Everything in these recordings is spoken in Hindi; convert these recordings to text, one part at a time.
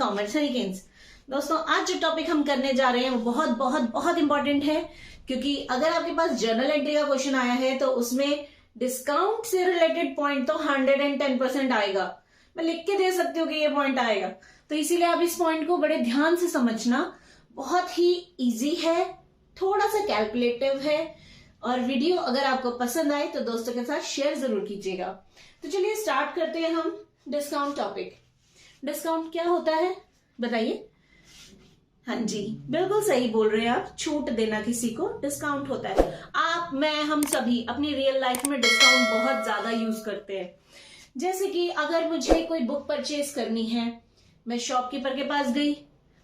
Commerce hurricanes. दोस्तों आज जो टॉपिक हम करने जा रहे हैं वो बहुत बहुत बहुत इंपॉर्टेंट है, क्योंकि अगर आपके पास जर्नल एंट्री का क्वेश्चन आया है तो उसमें डिस्काउंट से रिलेटेड पॉइंट तो 110% आएगा। मैं लिख के दे सकती हूँ कि ये पॉइंट आएगा, तो इसीलिए आप इस पॉइंट को बड़े ध्यान से समझना। बहुत ही इजी है, थोड़ा सा कैलकुलेटिव है, और वीडियो अगर आपको पसंद आए तो दोस्तों के साथ शेयर जरूर कीजिएगा। तो चलिए स्टार्ट करते हैं हम डिस्काउंट टॉपिक। डिस्काउंट क्या होता है बताइए? हाँ जी, बिल्कुल सही बोल रहे हैं आप, छूट देना किसी को डिस्काउंट होता है। आप, मैं, हम सभी अपनी रियल लाइफ में डिस्काउंट बहुत ज्यादा यूज करते हैं। जैसे कि अगर मुझे कोई बुक परचेज करनी है, मैं शॉपकीपर के पास गई,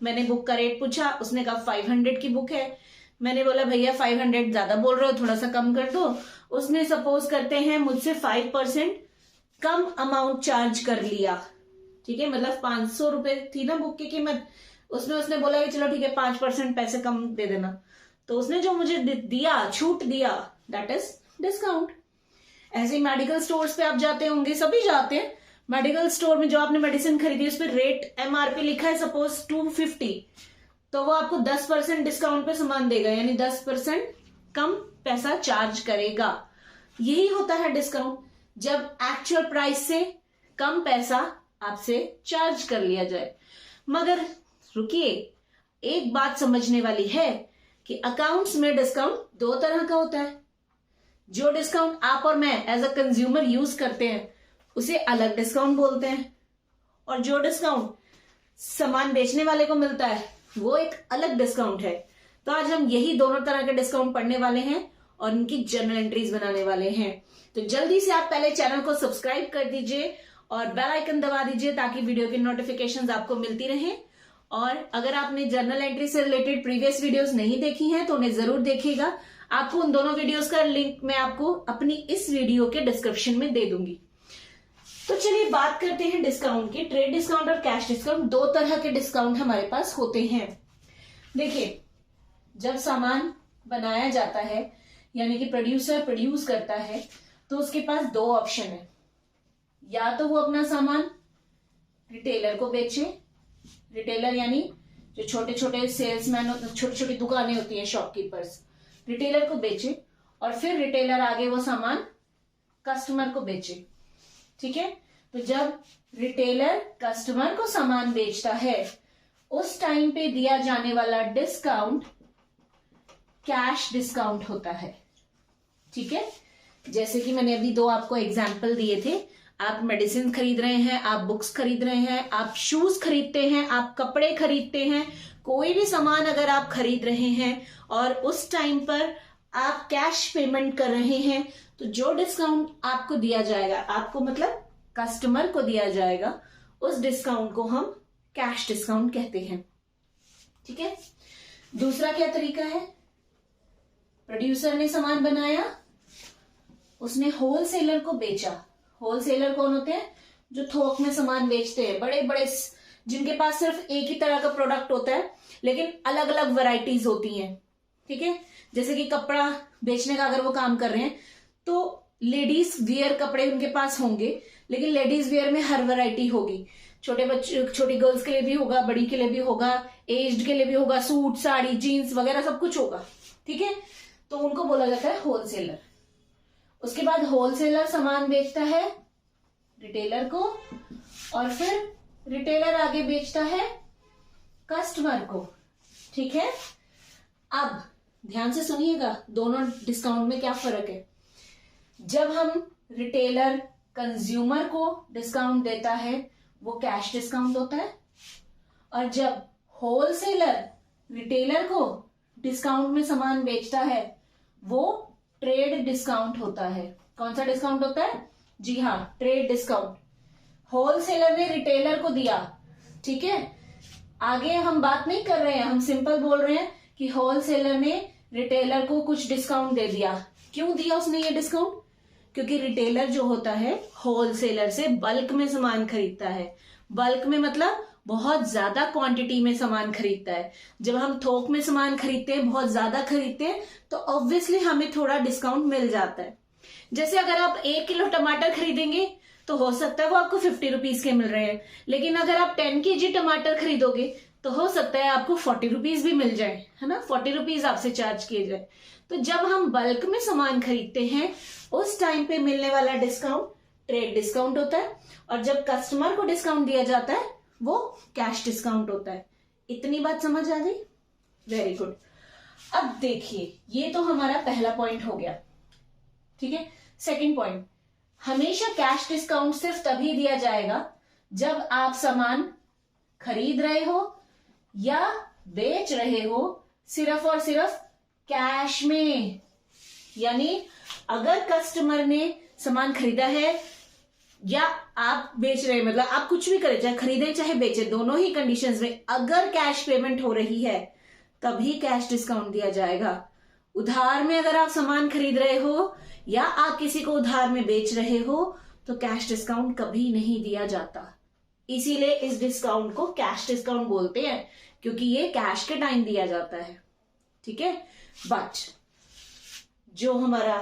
मैंने बुक का रेट पूछा, उसने कहा 500 की बुक है। मैंने बोला भैया 500 ज्यादा बोल रहे हो, थोड़ा सा कम कर दो। उसने सपोज करते हैं मुझसे 5% कम अमाउंट चार्ज कर लिया, ठीक है, मतलब 500 रुपए थी ना बुक की कीमत, उसने बोला कि चलो ठीक है 5% पैसे कम दे देना। तो उसने जो मुझे दिया, छूट दिया, दैट इज डिस्काउंट। ऐसे ही मेडिकल स्टोर्स पे आप जाते होंगे, सभी जाते हैं। मेडिकल स्टोर में जो आपने मेडिसिन खरीदी उस पर रेट एमआरपी लिखा है सपोज 250, तो वो आपको 10% डिस्काउंट पे सामान देगा, यानी 10% कम पैसा चार्ज करेगा। यही होता है डिस्काउंट, जब एक्चुअल प्राइस से कम पैसा आपसे चार्ज कर लिया जाए। मगर रुकिए, एक बात समझने वाली है कि अकाउंट्स में डिस्काउंट दो तरह का होता है। जो डिस्काउंट आप और मैं एज अ कंज्यूमर यूज करते हैं उसे अलग डिस्काउंट बोलते हैं, और जो डिस्काउंट सामान बेचने वाले को मिलता है वो एक अलग डिस्काउंट है। तो आज हम यही दोनों तरह के डिस्काउंट पढ़ने वाले हैं और इनकी जर्नल एंट्रीज बनाने वाले हैं। तो जल्दी से आप पहले चैनल को सब्सक्राइब कर दीजिए और बेल आइकन दबा दीजिए ताकि वीडियो की नोटिफिकेशंस आपको मिलती रहे। और अगर आपने जर्नल एंट्री से रिलेटेड प्रीवियस वीडियोस नहीं देखी हैं तो उन्हें जरूर देखिएगा। आपको उन दोनों वीडियोस का लिंक मैं आपको अपनी इस वीडियो के डिस्क्रिप्शन में दे दूंगी। तो चलिए बात करते हैं डिस्काउंट की। ट्रेड डिस्काउंट और कैश डिस्काउंट, दो तरह के डिस्काउंट हमारे पास होते हैं। देखिए, जब सामान बनाया जाता है यानी कि प्रोड्यूसर प्रोड्यूस करता है तो उसके पास दो ऑप्शन है। या तो वो अपना सामान रिटेलर को बेचे, रिटेलर यानी जो छोटे छोटे सेल्समैन, छोटी छोटी दुकानें होती हैं, शॉपकीपर्स, रिटेलर को बेचे और फिर रिटेलर आगे वो सामान कस्टमर को बेचे। ठीक है, तो जब रिटेलर कस्टमर को सामान बेचता है उस टाइम पे दिया जाने वाला डिस्काउंट कैश डिस्काउंट होता है। ठीक है, जैसे कि मैंने अभी दो आपको एग्जाम्पल दिए थे। आप मेडिसिन खरीद रहे हैं, आप बुक्स खरीद रहे हैं, आप शूज खरीदते हैं, आप कपड़े खरीदते हैं, कोई भी सामान अगर आप खरीद रहे हैं और उस टाइम पर आप कैश पेमेंट कर रहे हैं तो जो डिस्काउंट आपको दिया जाएगा, आपको मतलब कस्टमर को दिया जाएगा, उस डिस्काउंट को हम कैश डिस्काउंट कहते हैं। ठीक है, दूसरा क्या तरीका है? प्रोड्यूसर ने सामान बनाया, उसने होलसेलर को बेचा। होलसेलर कौन होते हैं? जो थोक में सामान बेचते हैं, बड़े बड़े, जिनके पास सिर्फ एक ही तरह का प्रोडक्ट होता है लेकिन अलग अलग वैरायटीज होती हैं। ठीक है, जैसे कि कपड़ा बेचने का अगर वो काम कर रहे हैं तो लेडीज वियर कपड़े उनके पास होंगे, लेकिन लेडीज वियर में हर वैरायटी होगी। छोटे बच्चे, छोटी गर्ल्स के लिए भी होगा, बड़ी के लिए भी होगा, एज्ड के लिए भी होगा, सूट, साड़ी, जीन्स वगैरह सब कुछ होगा। ठीक है, तो उनको बोला जाता है होलसेलर। उसके बाद होलसेलर सामान बेचता है रिटेलर को और फिर रिटेलर आगे बेचता है कस्टमर को। ठीक है, अब ध्यान से सुनिएगा, दोनों डिस्काउंट में क्या फर्क है। जब हम रिटेलर कंज्यूमर को डिस्काउंट देता है वो कैश डिस्काउंट होता है, और जब होलसेलर रिटेलर को डिस्काउंट में सामान बेचता है वो ट्रेड डिस्काउंट होता है। कौन सा डिस्काउंट होता है? जी हाँ, ट्रेड डिस्काउंट। होलसेलर ने रिटेलर को दिया, ठीक है, आगे हम बात नहीं कर रहे हैं, हम सिंपल बोल रहे हैं कि होलसेलर ने रिटेलर को कुछ डिस्काउंट दे दिया। क्यों दिया उसने ये डिस्काउंट? क्योंकि रिटेलर जो होता है होलसेलर से बल्क में सामान खरीदता है। बल्क में मतलब बहुत ज्यादा क्वांटिटी में सामान खरीदता है। जब हम थोक में सामान खरीदते हैं, बहुत ज्यादा खरीदते हैं, तो ऑब्वियसली हमें थोड़ा डिस्काउंट मिल जाता है। जैसे अगर आप 1 किलो टमाटर खरीदेंगे तो हो सकता है वो आपको 50 रुपीज के मिल रहे हैं, लेकिन अगर आप 10 kg टमाटर खरीदोगे तो हो सकता है आपको 40 रुपीज भी मिल जाए, है ना, 40 रुपीज आपसे चार्ज किए जाए। तो जब हम बल्क में सामान खरीदते हैं उस टाइम पे मिलने वाला डिस्काउंट ट्रेड डिस्काउंट होता है, और जब कस्टमर को डिस्काउंट दिया जाता है वो कैश डिस्काउंट होता है। इतनी बात समझ आ गई? Very good. अब देखिए, ये तो हमारा पहला पॉइंट हो गया, ठीक है। सेकंड पॉइंट, हमेशा कैश डिस्काउंट सिर्फ तभी दिया जाएगा जब आप सामान खरीद रहे हो या बेच रहे हो सिर्फ और सिर्फ कैश में। यानी अगर कस्टमर ने सामान खरीदा है या आप बेच रहे हैं, मतलब आप कुछ भी करें, चाहे खरीदें चाहे बेचें, दोनों ही कंडीशंस में अगर कैश पेमेंट हो रही है तभी कैश डिस्काउंट दिया जाएगा। उधार में अगर आप सामान खरीद रहे हो या आप किसी को उधार में बेच रहे हो तो कैश डिस्काउंट कभी नहीं दिया जाता। इसीलिए इस डिस्काउंट को कैश डिस्काउंट बोलते हैं, क्योंकि ये कैश के टाइम दिया जाता है, ठीक है। बट जो हमारा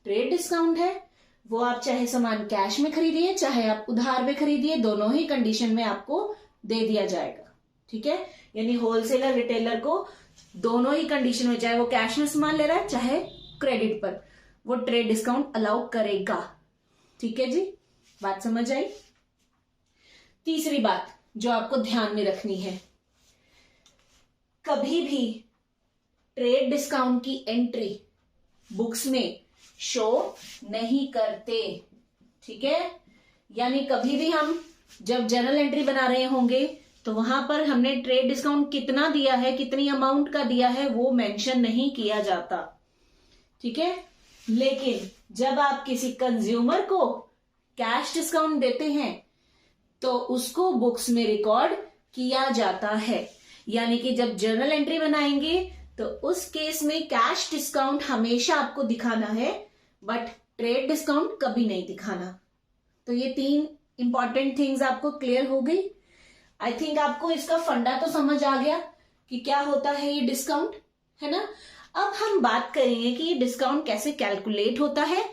ट्रेड डिस्काउंट है वो आप चाहे सामान कैश में खरीदिए चाहे आप उधार में खरीदिए, दोनों ही कंडीशन में आपको दे दिया जाएगा, ठीक है। यानी होलसेलर रिटेलर को दोनों ही कंडीशन में, चाहे वो कैश में सामान ले रहा है चाहे क्रेडिट पर, वो ट्रेड डिस्काउंट अलाउ करेगा, ठीक है जी। बात समझ आई? तीसरी बात जो आपको ध्यान में रखनी है, कभी भी ट्रेड डिस्काउंट की एंट्री बुक्स में शो नहीं करते, ठीक है। यानी कभी भी हम जब जर्नल एंट्री बना रहे होंगे तो वहां पर हमने ट्रेड डिस्काउंट कितना दिया है, कितनी अमाउंट का दिया है, वो मेंशन नहीं किया जाता, ठीक है। लेकिन जब आप किसी कंज्यूमर को कैश डिस्काउंट देते हैं तो उसको बुक्स में रिकॉर्ड किया जाता है। यानी कि जब जर्नल एंट्री बनाएंगे तो उस केस में कैश डिस्काउंट हमेशा आपको दिखाना है, बट ट्रेड डिस्काउंट कभी नहीं दिखाना। तो ये 3 इंपॉर्टेंट थिंग्स आपको क्लियर हो गई। आई थिंक आपको इसका फंडा तो समझ आ गया कि क्या होता है ये डिस्काउंट, है ना। अब हम बात करेंगे कि ये डिस्काउंट कैसे कैलकुलेट होता है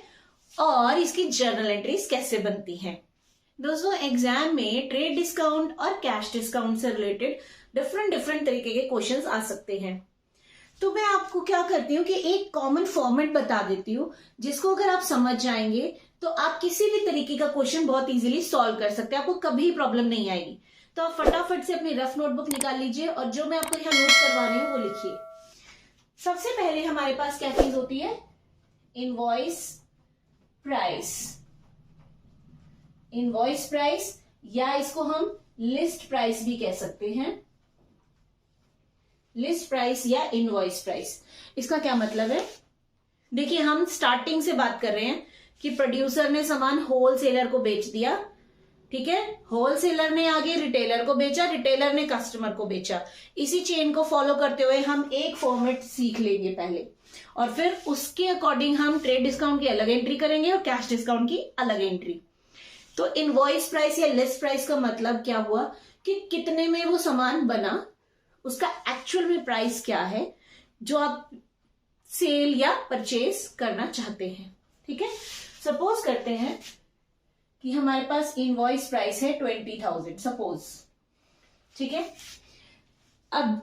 और इसकी जर्नल एंट्रीज कैसे बनती हैं। दोस्तों, एग्जाम में ट्रेड डिस्काउंट और कैश डिस्काउंट से रिलेटेड डिफरेंट तरीके के क्वेश्चंस आ सकते हैं। तो मैं आपको क्या करती हूँ कि एक कॉमन फॉर्मेट बता देती हूँ, जिसको अगर आप समझ जाएंगे तो आप किसी भी तरीके का क्वेश्चन बहुत इजीली सॉल्व कर सकते हैं, आपको कभी प्रॉब्लम नहीं आएगी। तो आप फटाफट से अपनी रफ नोटबुक निकाल लीजिए और जो मैं आपको यहाँ नोट करवा रही हूँ वो लिखिए। सबसे पहले हमारे पास क्या चीज होती है? Invoice price. इनवॉइस प्राइस या इसको हम लिस्ट प्राइस भी कह सकते हैं। लिस्ट प्राइस या इनवॉइस प्राइस, इसका क्या मतलब है? देखिए, हम स्टार्टिंग से बात कर रहे हैं कि प्रोड्यूसर ने सामान होलसेलर को बेच दिया, ठीक है। होलसेलर ने आगे रिटेलर को बेचा, रिटेलर ने कस्टमर को बेचा। इसी चेन को फॉलो करते हुए हम एक फॉर्मेट सीख लेंगे पहले, और फिर उसके अकॉर्डिंग हम ट्रेड डिस्काउंट की अलग एंट्री करेंगे और कैश डिस्काउंट की अलग एंट्री। तो इनवॉइस प्राइस या लिस्ट प्राइस का मतलब क्या हुआ कि कितने में वो सामान बना, उसका एक्चुअल में प्राइस क्या है जो आप सेल या परचेज करना चाहते हैं, ठीक है। सपोज करते हैं कि हमारे पास इनवॉइस प्राइस है 20,000 सपोज, ठीक है। अब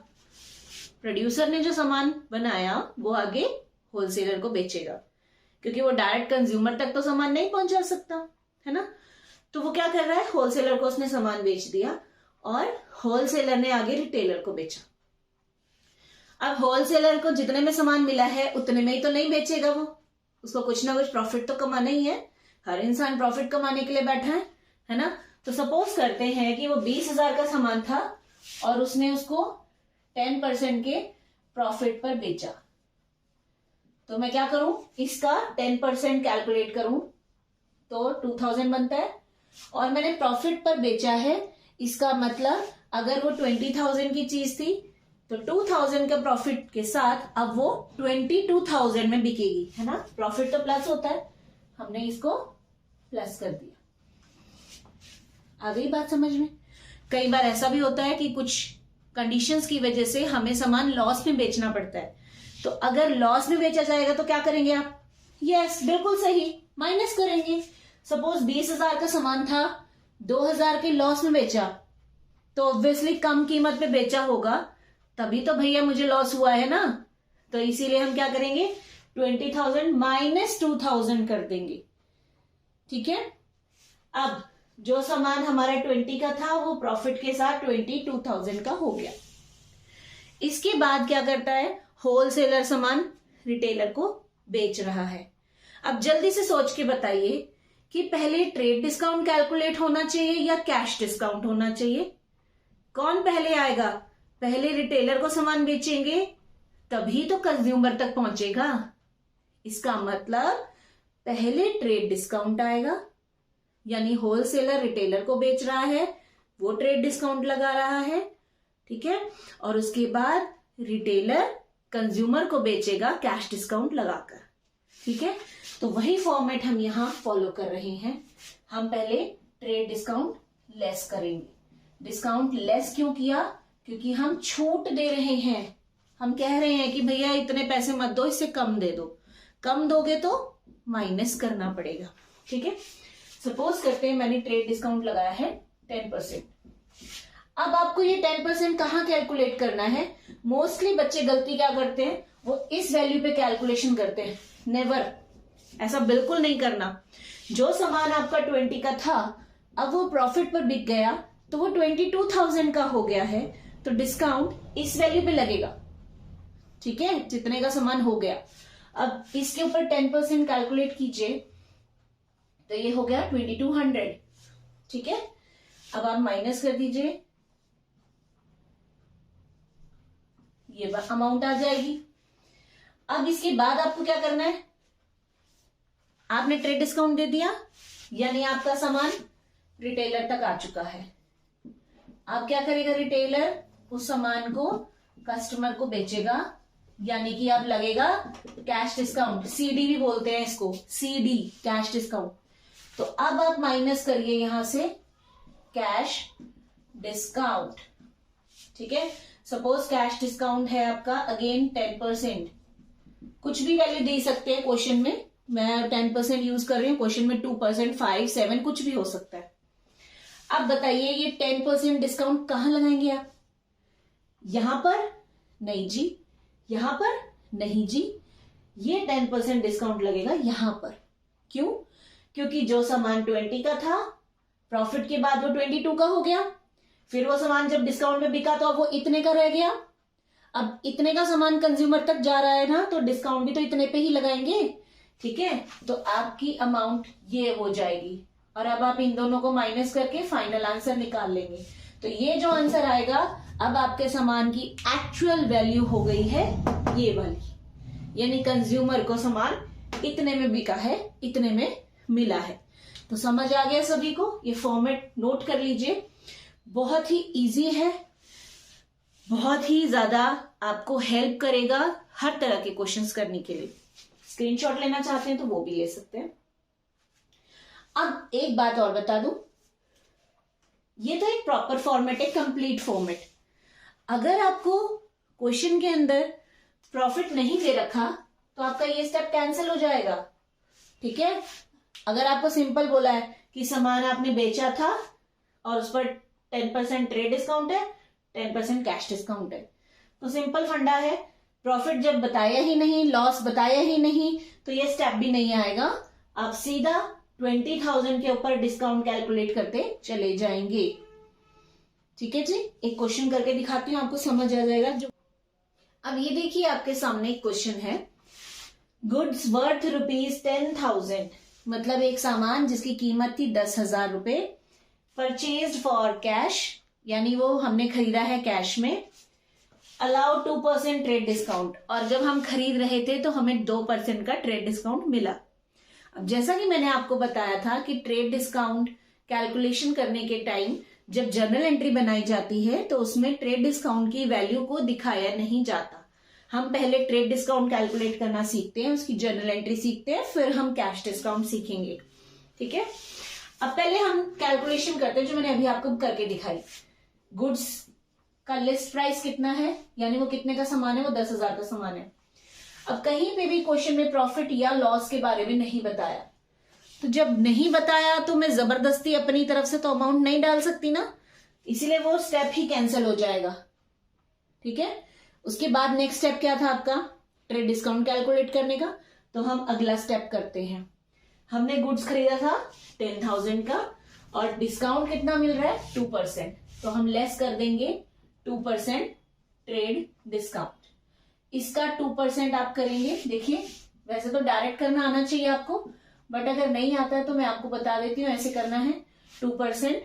प्रोड्यूसर ने जो सामान बनाया वो आगे होलसेलर को बेचेगा, क्योंकि वो डायरेक्ट कंज्यूमर तक तो सामान नहीं पहुंचा सकता, है ना। तो वो क्या कर रहा है, होलसेलर को उसने सामान बेच दिया और होलसेलर ने आगे रिटेलर को बेचा। अब होलसेलर को जितने में सामान मिला है उतने में ही तो नहीं बेचेगा वो, उसको कुछ ना कुछ प्रॉफिट तो कमाना ही है। हर इंसान प्रॉफिट कमाने के लिए बैठा है ना। तो सपोज करते हैं कि वो 20,000 का सामान था और उसने उसको 10% के प्रॉफिट पर बेचा। तो मैं क्या करूं, इसका 10% कैलकुलेट करूं तो 2,000 बनता है, और मैंने प्रॉफिट पर बेचा है, इसका मतलब अगर वो 20,000 की चीज थी तो 2,000 का प्रॉफिट के साथ अब वो 22,000 में बिकेगी, है ना। प्रॉफिट तो प्लस होता है, हमने इसको प्लस कर दिया। आ गई बात समझ में? कई बार ऐसा भी होता है कि कुछ कंडीशंस की वजह से हमें सामान लॉस में बेचना पड़ता है, तो अगर लॉस में बेचा जाएगा तो क्या करेंगे आप? यस, बिल्कुल सही, माइनस करेंगे। सपोज 20,000 का सामान था, 2,000 के लॉस में बेचा, तो ऑब्वियसली कम कीमत पे बेचा होगा, तभी तो भैया मुझे लॉस हुआ है ना। तो इसीलिए हम क्या करेंगे, 20,000 माइनस 2,000 कर देंगे। ठीक है, अब जो सामान हमारा 20 का था वो प्रॉफिट के साथ 22,000 का हो गया। इसके बाद क्या करता है, होलसेलर सामान रिटेलर को बेच रहा है। अब जल्दी से सोच के बताइए कि पहले ट्रेड डिस्काउंट कैलकुलेट होना चाहिए या कैश डिस्काउंट होना चाहिए? कौन पहले आएगा? पहले रिटेलर को सामान बेचेंगे तभी तो कंज्यूमर तक पहुंचेगा। इसका मतलब पहले ट्रेड डिस्काउंट आएगा, यानी होलसेलर रिटेलर को बेच रहा है, वो ट्रेड डिस्काउंट लगा रहा है। ठीक है, और उसके बाद रिटेलर कंज्यूमर को बेचेगा कैश डिस्काउंट लगाकर। ठीक है, तो वही फॉर्मेट हम यहां फॉलो कर रहे हैं। हम पहले ट्रेड डिस्काउंट लेस करेंगे। डिस्काउंट लेस क्यों किया? क्योंकि हम छूट दे रहे हैं। हम कह रहे हैं कि भैया इतने पैसे मत दो, इससे कम दे दो। कम दोगे तो माइनस करना पड़ेगा। ठीक है, सपोज करते हैं मैंने ट्रेड डिस्काउंट लगाया है 10%। अब आपको ये 10% कहां कैलकुलेट करना है? मोस्टली बच्चे गलती क्या करते हैं, वो इस वैल्यू पे कैलकुलेशन करते हैं। नेवर, ऐसा बिल्कुल नहीं करना। जो सामान आपका 20 का था, अब वो प्रॉफिट पर बिक गया तो वो 22,000 का हो गया है, तो डिस्काउंट इस वैल्यू पे लगेगा। ठीक है, जितने का सामान हो गया। अब इसके ऊपर 10% कैलकुलेट कीजिए, तो ये हो गया 2200। ठीक है, अब आप माइनस कर दीजिए, ये अमाउंट आ जाएगी। अब इसके बाद आपको क्या करना है, आपने ट्रेड डिस्काउंट दे दिया, यानी आपका सामान रिटेलर तक आ चुका है। अब क्या करेगा रिटेलर? उस सामान को कस्टमर को बेचेगा, यानी कि अब लगेगा कैश डिस्काउंट। सीडी भी बोलते हैं इसको, सीडी, कैश डिस्काउंट। तो अब आप माइनस करिए यहां से कैश डिस्काउंट। ठीक है, सपोज कैश डिस्काउंट है आपका अगेन 10%। कुछ भी वैल्यू दे सकते हैं क्वेश्चन में, मैं 10% यूज कर रही हूं, क्वेश्चन में 2%, 5, 7 कुछ भी हो सकता है। अब बताइए ये 10% डिस्काउंट कहां लगाएंगे आप? यहां पर नहीं जी, यहां पर नहीं जी, ये 10% डिस्काउंट लगेगा यहां पर। क्यों? क्योंकि जो सामान 20 का था, प्रॉफिट के बाद वो 22 का हो गया, फिर वो सामान जब डिस्काउंट में बिका तो अब वो इतने का रह गया। अब इतने का सामान कंज्यूमर तक जा रहा है ना, तो डिस्काउंट भी तो इतने पे ही लगाएंगे। ठीक है, तो आपकी अमाउंट ये हो जाएगी, और अब आप इन दोनों को माइनस करके फाइनल आंसर निकाल लेंगे। तो ये जो आंसर आएगा, अब आपके सामान की एक्चुअल वैल्यू हो गई है ये वाली, यानी कंज्यूमर को सामान इतने में बिका है, इतने में मिला है। तो समझ आ गया सभी को? ये फॉर्मेट नोट कर लीजिए, बहुत ही इजी है, बहुत ही ज्यादा आपको हेल्प करेगा हर तरह के क्वेश्चंस करने के लिए। स्क्रीनशॉट लेना चाहते हैं तो वो भी ले सकते हैं। अब एक बात और बता दूं, ये तो एक प्रॉपर फॉर्मेट है, कंप्लीट फॉर्मेट। अगर आपको क्वेश्चन के अंदर प्रॉफिट नहीं दे रखा तो आपका ये स्टेप कैंसिल हो जाएगा। ठीक है, अगर आपको सिंपल बोला है कि सामान आपने बेचा था और उस पर 10% ट्रेड डिस्काउंट है, 10% कैश डिस्काउंट है, तो सिंपल फंडा है, प्रॉफिट जब बताया ही नहीं, लॉस बताया ही नहीं, तो ये स्टेप भी नहीं आएगा। आप सीधा 20,000 के ऊपर डिस्काउंट कैलकुलेट करते चले जाएंगे। ठीक है जी, एक क्वेश्चन करके दिखाती हूँ, आपको समझ आ जाएगा। जो अब ये देखिए आपके सामने एक क्वेश्चन है, गुड्स वर्थ ₹10,000, मतलब एक सामान जिसकी कीमत थी 10,000 रुपए, परचेज्ड फॉर कैश, यानी वो हमने खरीदा है कैश में, अलाउ 2% ट्रेड डिस्काउंट, और जब हम खरीद रहे थे तो हमें 2% का ट्रेड डिस्काउंट मिला। अब जैसा कि मैंने आपको बताया था कि ट्रेड डिस्काउंट कैलकुलेशन करने के टाइम जब जर्नल एंट्री बनाई जाती है तो उसमें ट्रेड डिस्काउंट की वैल्यू को दिखाया नहीं जाता। हम पहले ट्रेड डिस्काउंट कैलकुलेट करना सीखते हैं, उसकी जर्नल एंट्री सीखते हैं, फिर हम कैश डिस्काउंट सीखेंगे। ठीक है, अब पहले हम कैलकुलेशन करते हैं जो मैंने अभी आपको करके दिखाई। गुड्स का लिस्ट प्राइस कितना है, यानी वो कितने का सामान है, वो 10,000 का सामान है। अब कहीं पे भी क्वेश्चन में प्रॉफिट या लॉस के बारे में नहीं बताया, तो जब नहीं बताया तो मैं जबरदस्ती अपनी तरफ से तो अमाउंट नहीं डाल सकती ना, इसीलिए वो स्टेप ही कैंसिल हो जाएगा। ठीक है, उसके बाद नेक्स्ट स्टेप क्या था आपका, ट्रेड डिस्काउंट कैलकुलेट करने का। तो हम अगला स्टेप करते हैं। हमने गुड्स खरीदा था 10,000 का और डिस्काउंट कितना मिल रहा है 2%, तो हम लेस कर देंगे 2% ट्रेड डिस्काउंट। इसका 2% आप करेंगे। देखिए वैसे तो डायरेक्ट करना आना चाहिए आपको, बट अगर नहीं आता है तो मैं आपको बता देती हूँ, ऐसे करना है 2%।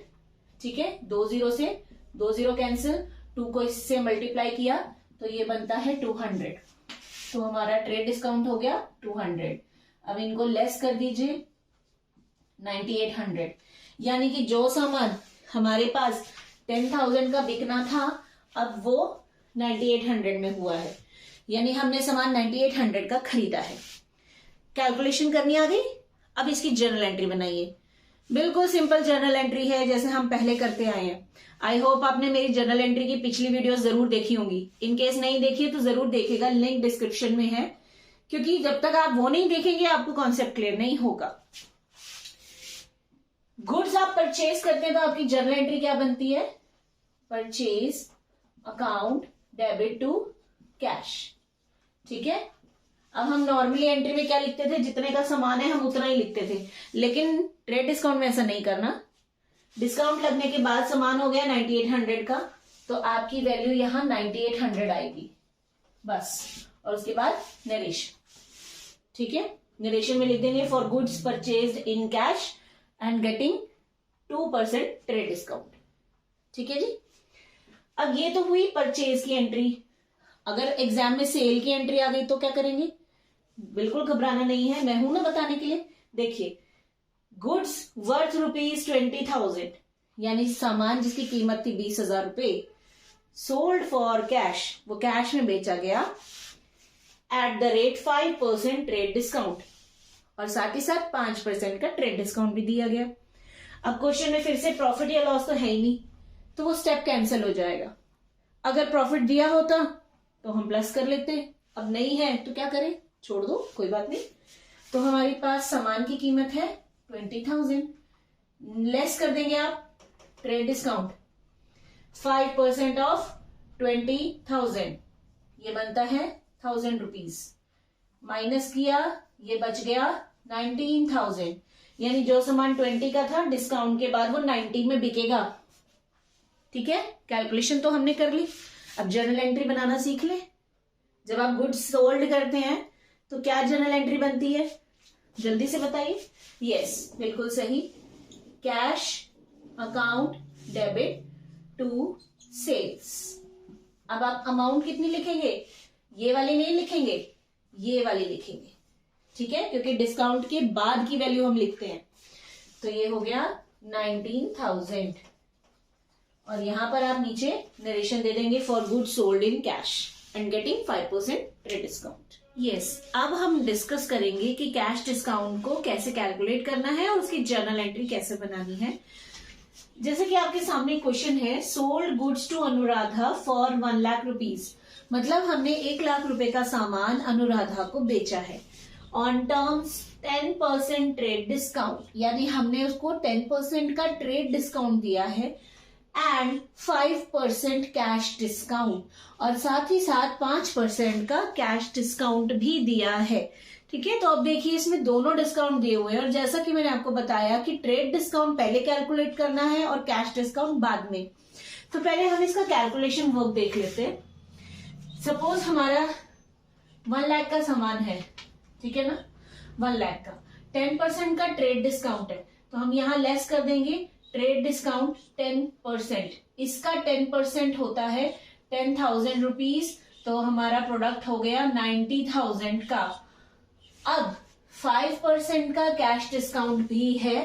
ठीक है, 2 0 से 2 0 कैंसिल, 2 को इससे मल्टीप्लाई किया तो ये बनता है 200। तो हमारा ट्रेड डिस्काउंट हो गया 200। अब इनको लेस कर दीजिए 9800, यानी कि जो सामान हमारे पास 10,000 का बिकना था अब वो 9800 में हुआ है, यानी हमने सामान 9800 का खरीदा है। कैलकुलेशन करनी आ गई। अब इसकी जर्नल एंट्री बनाइए। बिल्कुल सिंपल जर्नल एंट्री है जैसे हम पहले करते आए हैं। आई होप आपने मेरी जर्नल एंट्री की पिछली वीडियोस जरूर देखी होंगी। इन केस नहीं देखी है तो जरूर देखेगा, लिंक डिस्क्रिप्शन में है, क्योंकि जब तक आप वो नहीं देखेंगे आपको कॉन्सेप्ट क्लियर नहीं होगा। गुड्स आप परचेज करते हैं तो आपकी जर्नल एंट्री क्या बनती है, purchase account debit to cash. ठीक है, अब हम नॉर्मली एंट्री में क्या लिखते थे, जितने का सामान है हम उतना ही लिखते थे, लेकिन ट्रेड डिस्काउंट में ऐसा नहीं करना। डिस्काउंट लगने के बाद सामान हो गया 9800 का, तो आपकी वैल्यू यहां 9800 आएगी बस, और उसके बाद नरेशन। ठीक है, नरेशन में लिख देंगे for goods purchased in cash and getting 2% trade discount. ठीक है जी। अब ये तो हुई परचेज की एंट्री। अगर एग्जाम में सेल की एंट्री आ गई तो क्या करेंगे, बिल्कुल घबराना नहीं है, मैं हूं ना बताने के लिए। देखिए गुड्स वर्थ ₹20,000, यानी सामान जिसकी कीमत थी 20,000 रुपए, सोल्ड फॉर कैश, वो कैश में बेचा गया at the rate 5% trade discount, और साथ ही साथ 5% का ट्रेड डिस्काउंट भी दिया गया। अब क्वेश्चन में फिर से प्रॉफिट या लॉस तो है ही नहीं, तो वो स्टेप कैंसिल हो जाएगा। अगर प्रॉफिट दिया होता तो हम प्लस कर लेते, अब नहीं है तो क्या करें, छोड़ दो, कोई बात नहीं। तो हमारे पास सामान की कीमत है 20,000, लेस कर देंगे आप ट्रेड डिस्काउंट 5% ऑफ 20,000, ये बनता है 1000 रुपीज, माइनस किया ये बच गया 19,000, यानी जो सामान 20 का था डिस्काउंट के बाद वो 90 में बिकेगा। ठीक है, कैलकुलेशन तो हमने कर ली। अब जर्नल एंट्री बनाना सीख ले। जब आप गुड्स सोल्ड करते हैं तो क्या जर्नल एंट्री बनती है, जल्दी से बताइए। यस, बिल्कुल सही, cash account debit to sales. अब आप अमाउंट कितनी लिखेंगे, ये वाली नहीं लिखेंगे, ये वाली लिखेंगे। ठीक है, क्योंकि डिस्काउंट के बाद की वैल्यू हम लिखते हैं। तो ये हो गया 19,000, और यहां पर आप नीचे नरेशन दे देंगे for goods sold in cash and getting 5% trade discount. Yes, अब हम डिस्कस करेंगे कि कैश डिस्काउंट को कैसे कैलकुलेट करना है और उसकी जर्नल एंट्री कैसे बनानी है। जैसे कि आपके सामने क्वेश्चन है, sold goods to Anuradha for 1 lakh rupees, मतलब हमने 1 लाख रुपए का सामान अनुराधा को बेचा है ऑन टर्म्स 10% ट्रेड डिस्काउंट, यानी हमने उसको 10% का ट्रेड डिस्काउंट दिया है एंड 5% कैश डिस्काउंट, और साथ ही साथ 5% का कैश डिस्काउंट भी दिया है। ठीक है, तो अब देखिए इसमें दोनों डिस्काउंट दिए हुए हैं, और जैसा कि मैंने आपको बताया कि ट्रेड डिस्काउंट पहले कैलकुलेट करना है और कैश डिस्काउंट बाद में। तो पहले हम इसका कैलकुलेशन वर्क देख लेते हैं। सपोज हमारा 1 लाख का सामान है, ठीक है ना, 1 लाख का 10% का ट्रेड डिस्काउंट है, तो हम यहां लेस कर देंगे ट्रेड डिस्काउंट 10%, इसका 10% होता है 10,000 रुपीज, तो हमारा प्रोडक्ट हो गया 90,000 का। अब 5% का कैश डिस्काउंट भी है,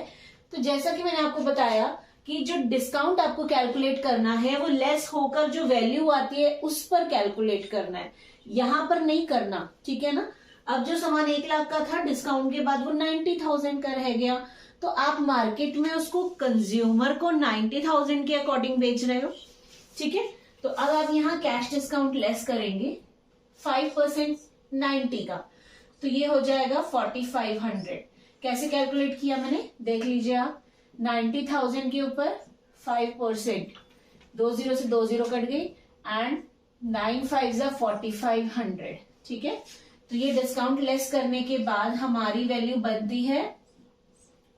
तो जैसा कि मैंने आपको बताया कि जो डिस्काउंट आपको कैलकुलेट करना है वो लेस होकर जो वैल्यू आती है उस पर कैलकुलेट करना है, यहां पर नहीं करना। ठीक है ना, अब जो सामान 1 लाख का था डिस्काउंट के बाद वो 90,000 का रह गया, तो आप मार्केट में उसको कंज्यूमर को 90,000 के अकॉर्डिंग बेच रहे हो। ठीक है, तो अब आप यहाँ कैश डिस्काउंट लेस करेंगे 5% 90 का, तो ये हो जाएगा 4,500। कैसे कैलकुलेट किया मैंने, देख लीजिए आप। 90,000 के ऊपर 5%, 2 0 से 2 0 कट गई, एंड 9 5 4500, ठीक है। तो ये डिस्काउंट लेस करने के बाद हमारी वैल्यू बनती है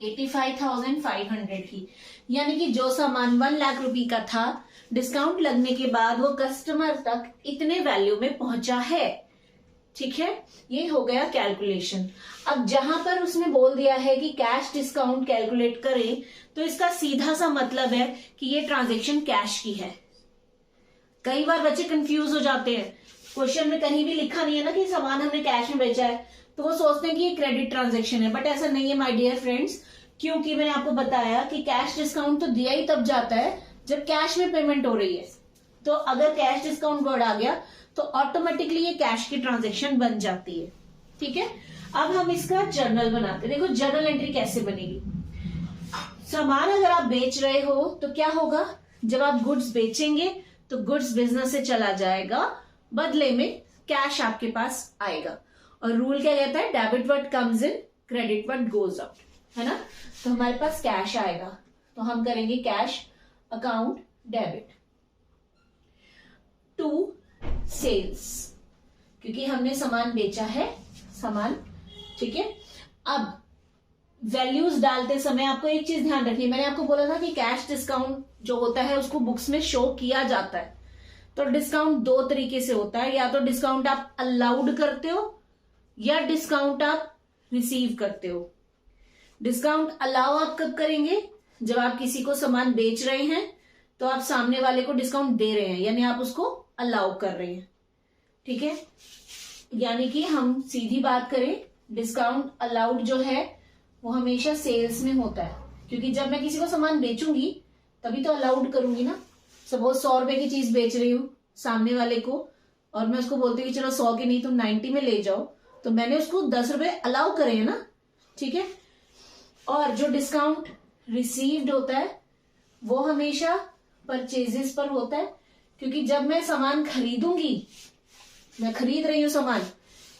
85,500 की। यानी कि जो सामान 1 लाख रुपए का था, डिस्काउंट लगने के बाद वो कस्टमर तक इतने वैल्यू में पहुंचा है, ठीक है। ये हो गया कैलकुलेशन। अब जहां पर उसने बोल दिया है कि कैश डिस्काउंट कैलकुलेट करें, तो इसका सीधा सा मतलब है कि ये ट्रांजैक्शन कैश की है। कई बार बच्चे कंफ्यूज हो जाते हैं, क्वेश्चन में कहीं भी लिखा नहीं है ना कि सामान हमने कैश में बेचा है, तो वो सोचते हैं कि ये क्रेडिट ट्रांजैक्शन है, बट ऐसा नहीं है माय डियर फ्रेंड्स। क्योंकि मैंने आपको बताया कि कैश डिस्काउंट तो दिया ही तब जाता है जब कैश में पेमेंट हो रही है। तो अगर कैश डिस्काउंट वर्ड आ गया तो ऑटोमेटिकली ये कैश की ट्रांजैक्शन बन जाती है, ठीक है। अब हम इसका जर्नल बनाते हैं। देखो जर्नल एंट्री कैसे बनेगी। सामान अगर आप बेच रहे हो तो क्या होगा, जब आप गुड्स बेचेंगे तो गुड्स बिजनेस से चला जाएगा, बदले में कैश आपके पास आएगा। और रूल क्या कहता है, debit word comes in, credit word goes out, है ना। तो हमारे पास कैश आएगा, तो हम करेंगे cash account debit to sales, क्योंकि हमने सामान बेचा है, सामान, ठीक है। अब वैल्यूज डालते समय आपको एक चीज ध्यान रखनी, मैंने आपको बोला था कि कैश डिस्काउंट जो होता है उसको बुक्स में शो किया जाता है। तो डिस्काउंट 2 तरीके से होता है, या तो डिस्काउंट आप अलाउड करते हो या डिस्काउंट आप रिसीव करते हो। डिस्काउंट अलाउ आप कब करेंगे, जब आप किसी को सामान बेच रहे हैं तो आप सामने वाले को डिस्काउंट दे रहे हैं, यानी आप उसको अलाउ कर रहे हैं, ठीक है। यानी कि हम सीधी बात करें, डिस्काउंट अलाउड जो है वो हमेशा सेल्स में होता है, क्योंकि जब मैं किसी को सामान बेचूंगी तभी तो अलाउड करूंगी ना। सपोज 100 रुपए की चीज बेच रही हूँ सामने वाले को, और मैं उसको बोलती हूँ चलो 100 की नहीं तुम 90 में ले जाओ, तो मैंने उसको 10 रुपए अलाउ करे हैं ना, ठीक है। और जो डिस्काउंट रिसीव्ड होता है वो हमेशा परचेजेस पर होता है, क्योंकि जब मैं सामान खरीदूंगी, मैं खरीद रही हूं सामान,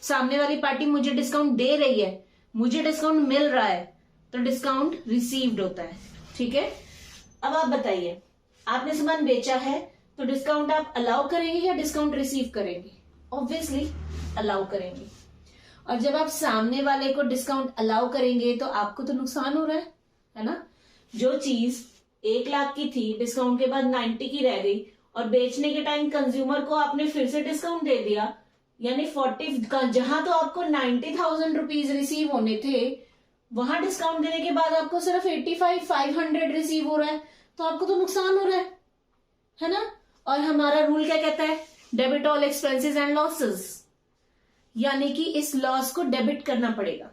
सामने वाली पार्टी मुझे डिस्काउंट दे रही है, मुझे डिस्काउंट मिल रहा है, तो डिस्काउंट रिसीव्ड होता है, ठीक है। अब आप बताइए, आपने सामान बेचा है तो डिस्काउंट आप अलाउ करेंगे या डिस्काउंट रिसीव करेंगे? ऑब्वियसली अलाउ करेंगे। और जब आप सामने वाले को डिस्काउंट अलाउ करेंगे तो आपको तो नुकसान हो रहा है ना। जो चीज 1 लाख की थी, डिस्काउंट के बाद 90 की रह गई, और बेचने के टाइम कंज्यूमर को आपने फिर से डिस्काउंट दे दिया, यानी 40 का जहां तो आपको 90,000 रुपीज रिसीव होने थे, वहां डिस्काउंट देने के बाद आपको सिर्फ 85,500 रिसीव हो रहा है, तो आपको तो नुकसान हो रहा है ना। और हमारा रूल क्या कहता है, debit all expenses and losses, यानी कि इस लॉस को डेबिट करना पड़ेगा।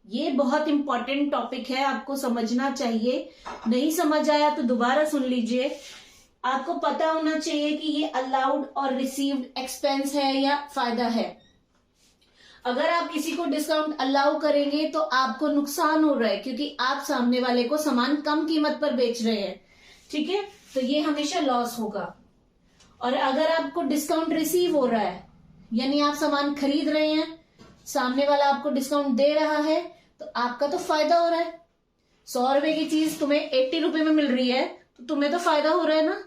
ये बहुत इंपॉर्टेंट टॉपिक है, आपको समझना चाहिए। नहीं समझ आया तो दोबारा सुन लीजिए। आपको पता होना चाहिए कि ये अलाउड और रिसीव्ड एक्सपेंस है या फायदा है। अगर आप किसी को डिस्काउंट अलाउ करेंगे तो आपको नुकसान हो रहा है, क्योंकि आप सामने वाले को सामान कम कीमत पर बेच रहे हैं, ठीक है। तो ये हमेशा लॉस होगा। और अगर आपको डिस्काउंट रिसीव हो रहा है, यानी आप सामान खरीद रहे हैं, सामने वाला आपको डिस्काउंट दे रहा है, तो आपका तो फायदा हो रहा है। 100 रुपए की चीज तुम्हें 80 रुपए में मिल रही है, तो तुम्हें तो फायदा हो रहा है ना।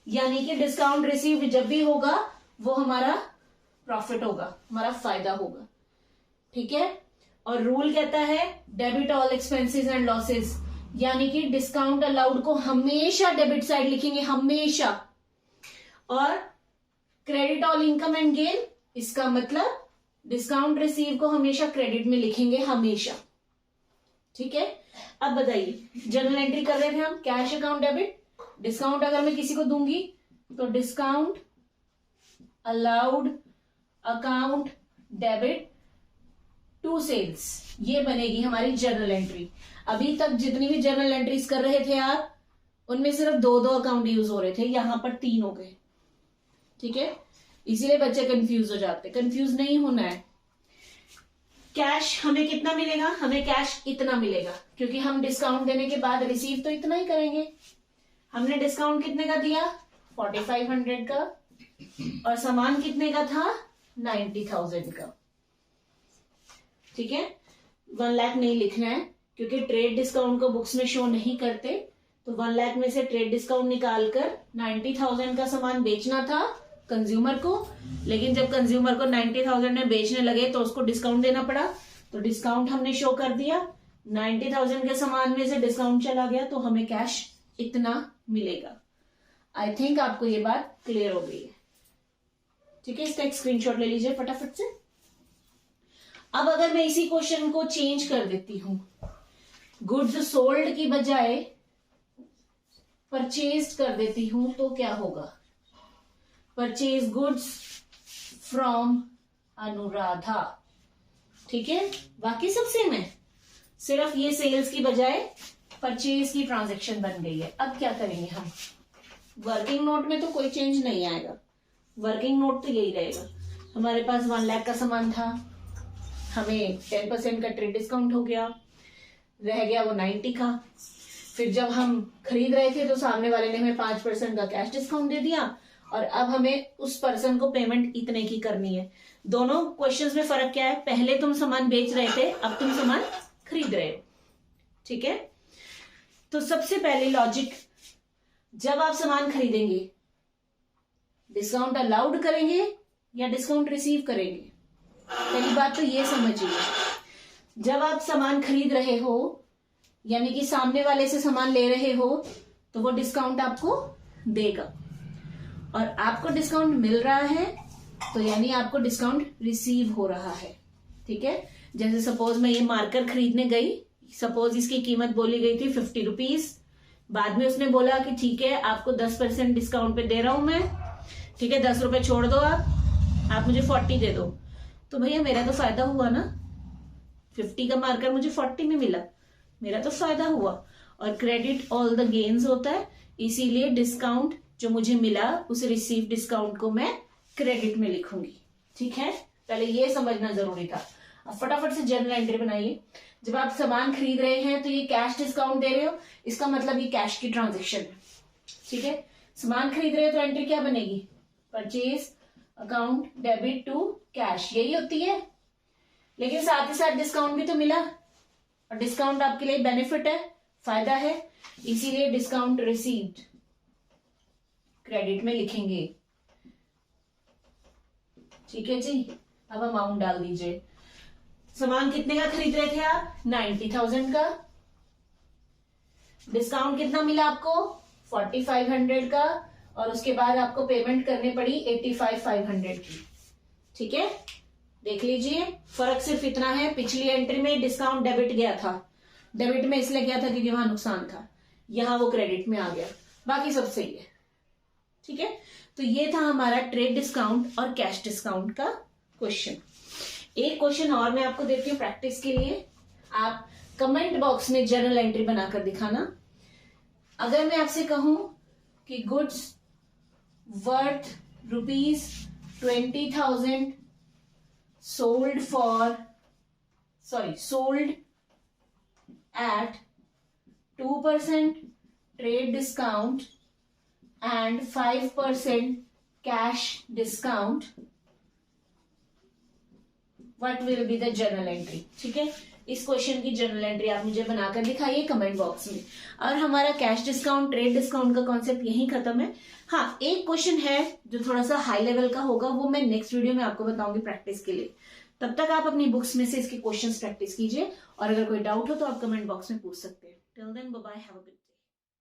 यानी कि डिस्काउंट रिसीव जब भी होगा वो हमारा प्रॉफिट होगा, हमारा फायदा होगा, ठीक है। और रूल कहता है debit all expenses and losses, यानी कि डिस्काउंट अलाउड को हमेशा डेबिट साइड लिखेंगे, हमेशा। और credit all income and gain, इसका मतलब डिस्काउंट रिसीव को हमेशा क्रेडिट में लिखेंगे, हमेशा, ठीक है। अब बताइए, जर्नल एंट्री कर रहे थे हम, कैश अकाउंट डेबिट। डिस्काउंट अगर मैं किसी को दूंगी तो discount allowed account debit to sales, ये बनेगी हमारी जर्नल एंट्री। अभी तक जितनी भी जर्नल एंट्रीज कर रहे थे आप, उनमें सिर्फ 2 अकाउंट यूज हो रहे थे, यहां पर 3 हो गए, ठीक है। इसीलिए बच्चे कंफ्यूज हो जाते, कंफ्यूज नहीं होना है। कैश हमें कितना मिलेगा, हमें कैश इतना मिलेगा, क्योंकि हम डिस्काउंट देने के बाद रिसीव तो इतना ही करेंगे। हमने डिस्काउंट कितने का दिया, 4500 का, और सामान कितने का था, 90,000 का, ठीक है। 1 लाख नहीं लिखना है, क्योंकि ट्रेड डिस्काउंट को बुक्स में शो नहीं करते। तो 1 लाख में से ट्रेड डिस्काउंट निकालकर 90,000 का सामान बेचना था कंज्यूमर को, लेकिन जब कंज्यूमर को 90,000 में बेचने लगे तो उसको डिस्काउंट देना पड़ा, तो डिस्काउंट हमने शो कर दिया। 90,000 के सामान में से डिस्काउंट चला गया तो हमें कैश इतना मिलेगा। आई थिंक आपको ये बात क्लियर हो गई है। ठीक है, इसका एक स्क्रीनशॉट ले लीजिए फटाफट से। अब अगर मैं इसी क्वेश्चन को चेंज कर देती हूं, गुड्स सोल्ड की बजाय परचेज कर देती हूं, तो क्या होगा? Purchase goods from Anuradha. ठीक है, बाकी सब सेम है, सिर्फ ये सेल्स की बजाय परचेज की ट्रांजैक्शन बन गई है। अब क्या करेंगे हम? वर्किंग नोट में तो कोई चेंज नहीं आएगा, वर्किंग नोट तो यही रहेगा। हमारे पास 1 लाख का सामान था, हमें 10% का ट्रेड डिस्काउंट हो गया, रह गया वो 90 का। फिर जब हम खरीद रहे थे तो सामने वाले ने हमें 5% का कैश डिस्काउंट दे दिया, और अब हमें उस पर्सन को पेमेंट इतने की करनी है। दोनों क्वेश्चंस में फर्क क्या है? पहले तुम सामान बेच रहे थे, अब तुम सामान खरीद रहे हो। ठीक है, तो सबसे पहले लॉजिक, जब आप सामान खरीदेंगे डिस्काउंट अलाउड करेंगे या डिस्काउंट रिसीव करेंगे? पहली बात तो ये समझिए, जब आप सामान खरीद रहे हो यानी कि सामने वाले से सामान ले रहे हो तो वो डिस्काउंट आपको देगा, और आपको डिस्काउंट मिल रहा है तो यानी आपको डिस्काउंट रिसीव हो रहा है। ठीक है, जैसे सपोज मैं ये मार्कर खरीदने गई, सपोज इसकी कीमत बोली गई थी 50 रुपीज, बाद में उसने बोला कि ठीक है आपको 10% डिस्काउंट पे दे रहा हूं मैं, ठीक है 10 रुपए छोड़ दो, आप मुझे 40 दे दो। तो भैया मेरा तो फायदा हुआ ना, 50 का मार्कर मुझे 40 में मिला, मेरा तो फायदा हुआ। और क्रेडिट ऑल द गेन्स होता है, इसीलिए डिस्काउंट जो मुझे मिला उस रिसीव डिस्काउंट को मैं क्रेडिट में लिखूंगी। ठीक है, पहले ये समझना जरूरी था। अब फटाफट से जर्नल एंट्री बनाइए। जब आप सामान खरीद रहे हैं तो ये कैश डिस्काउंट दे रहे हो, इसका मतलब ये कैश की ट्रांजेक्शन है। ठीक है, सामान खरीद रहे हो तो एंट्री क्या बनेगी? Purchase account debit to cash, यही होती है। लेकिन साथ ही साथ डिस्काउंट भी तो मिला, और डिस्काउंट आपके लिए बेनिफिट है, फायदा है, इसीलिए डिस्काउंट रिसीव्ड क्रेडिट में लिखेंगे। ठीक है जी, अब अमाउंट डाल दीजिए। सामान कितने का खरीद रहे थे आप? 90,000 का। डिस्काउंट कितना मिला आपको? 4500 का, और उसके बाद आपको पेमेंट करनी पड़ी 85,500 की। ठीक है, देख लीजिए, फर्क सिर्फ इतना है, पिछली एंट्री में डिस्काउंट डेबिट गया था, डेबिट में इसलिए गया था क्योंकि वहां नुकसान था, यहां वो क्रेडिट में आ गया, बाकी सब सही है। ठीक है, तो ये था हमारा ट्रेड डिस्काउंट और कैश डिस्काउंट का क्वेश्चन। एक क्वेश्चन और मैं आपको देती हूँ प्रैक्टिस के लिए, आप कमेंट बॉक्स में जर्नल एंट्री बनाकर दिखाना। अगर मैं आपसे कहूं कि goods worth ₹20,000 sold at 2% trade discount and 5% cash discount, what will be the journal entry? ठीक है, इस क्वेश्चन की जर्नल एंट्री आप मुझे बनाकर दिखाइए कमेंट बॉक्स में। और हमारा कैश डिस्काउंट ट्रेड डिस्काउंट का कॉन्सेप्ट यहीं खत्म है। हाँ, एक क्वेश्चन है जो थोड़ा सा हाई लेवल का होगा, वो मैं नेक्स्ट वीडियो में आपको बताऊंगी प्रैक्टिस के लिए। तब तक आप अपनी बुक्स में से इसके क्वेश्चंस प्रैक्टिस कीजिए, और अगर कोई डाउट हो तो आप कमेंट बॉक्स में पूछ सकते हैं। Till then bye bye, have a good day.